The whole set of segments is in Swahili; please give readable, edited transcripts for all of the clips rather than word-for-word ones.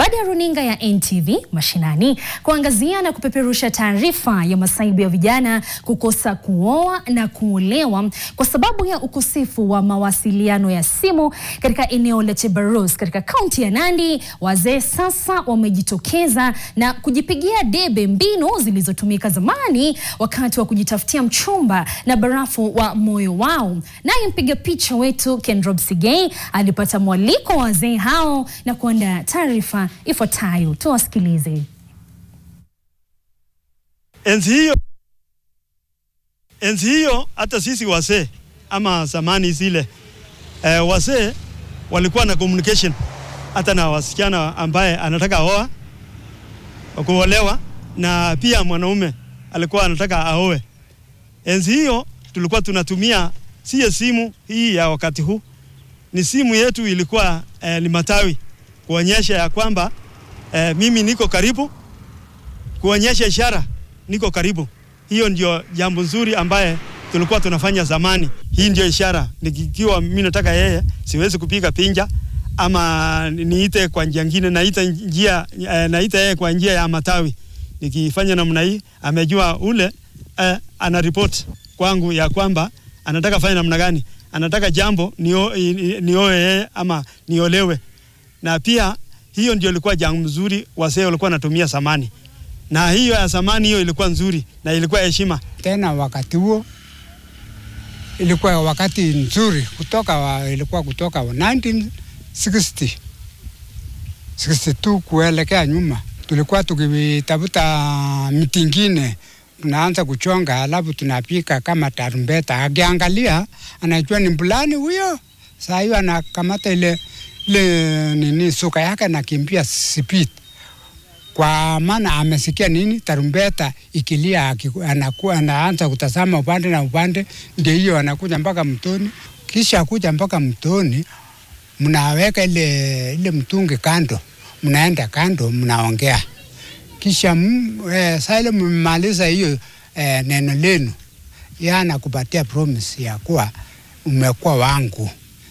Baada ya runinga ya NTV mashinani kuangazia na kupeperusha taarifa ya masaibu ya vijana kukosa kuoa na kuolewa kwa sababu ya ukosefu wa mawasiliano ya simu katika eneo la Chebarus katika kaunti ya Nandi, wazee sasa wamejitokeza na kujipigia debe mbinu zilizotumika zamani wakati wa kujitafutia mchumba na barafu wa moyo wao. Naye mpiga picha wetu Ken Robsigei alipata mwaliko wa wazee hao na kuandaa taarifa ifuatayo. Tuwasikilize. Enzi hiyo hata sisi wazee ama zamani zile wazee walikuwa na communication hata na wasichana ambaye anataka oa kuolewa na pia mwanaume alikuwa anataka aoe. Enzi hiyo tulikuwa tunatumia si simu hii ya wakati huu, ni simu yetu ilikuwa ni matawi kuonyesha ya kwamba mimi niko karibu, kuonyesha ishara niko karibu. Hiyo ndio jambo nzuri ambaye tulikuwa tunafanya zamani. Hii ndio ishara, nikiwa mimi nataka yeye siwezi kupiga pinja ama niite kwa njia nyingine, naita yeye kwa njia ya matawi. Nikifanya namna hii amejua ule ana report kwangu ya kwamba anataka fanya namna gani, anataka jambo nioe yeye ama niolewe. Na pia hiyo ndio ilikuwa jambo nzuri wazee walikuwa wanatumia zamani. Na hiyo ya zamani hiyo ilikuwa nzuri na ilikuwa heshima. Tena wakati huo ilikuwa wakati nzuri ilikuwa kutoka 1960 62 kuelekea nyuma. Tulikuwa tukitafuta miti ingine tunaanza kuchonga, alafu tunapika kama tarumbeta. Akiangalia anajua ni mbulani huyo. Saa hiyo anakamata ile nini suka yake na kimbia speed. Kwa maana amesikia nini tarumbeta ikilia, anaanza kutazama upande na upande. Ndio hiyo anakuja mpaka mtoni. Kisha kuja mpaka mtoni, mnaweka ile mtungi kando, mnaenda kando, mnaongea. Kisha saa ile mmaliza hiyo neno lenu, yana kupatia promise ya kuwa umekuwa wangu.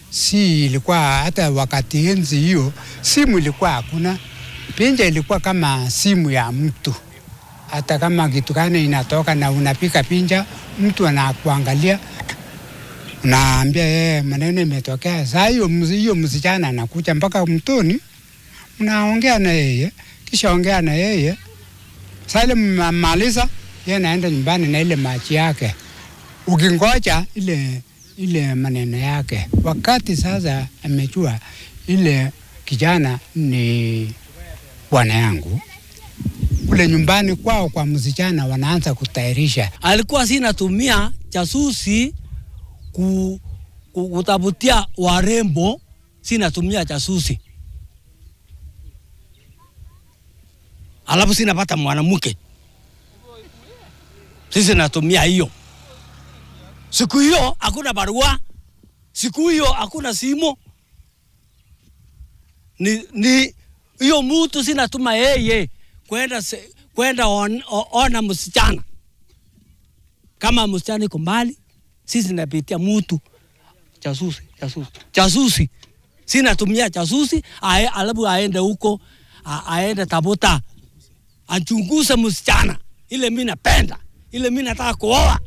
Si ilikuwa hata wakati enzi hiyo simu ilikuwa hakuna. Pinja ilikuwa kama simu ya mtu. Hata kama kitu gani inatoka na unapika pinja, mtu anakuangalia, unaambia yeye maneno imetokea. Saa hiyo msichana anakuja mpaka mtoni, mnaongea na yeye, kisha ongea na yeye. Saa ile mmaliza, yeye anaenda nyumbani na ile maji yake. Ukingoja ile maneno yake. Wakati sasa amejua ile kijana ni bwana yangu, kule nyumbani kwao kwa msichana wanaanza kutayarisha. Alikuwa sinatumia jasusi kutafutia warembo, sinatumia jasusi. Alafu sinapata mwanamke, sisi natumia hiyo. Siku hiyo hakuna barua, siku hiyo hakuna simu. Ni hiyo mtu sinatuma yeye kwenda ona msichana. Kama msichana iko mbali, sisi napitia mtu jasusi. Sinatumia jasusi, alafu aende huko, aende tafuta, achunguze msichana ile mimi napenda, ile mimi nataka kuoa.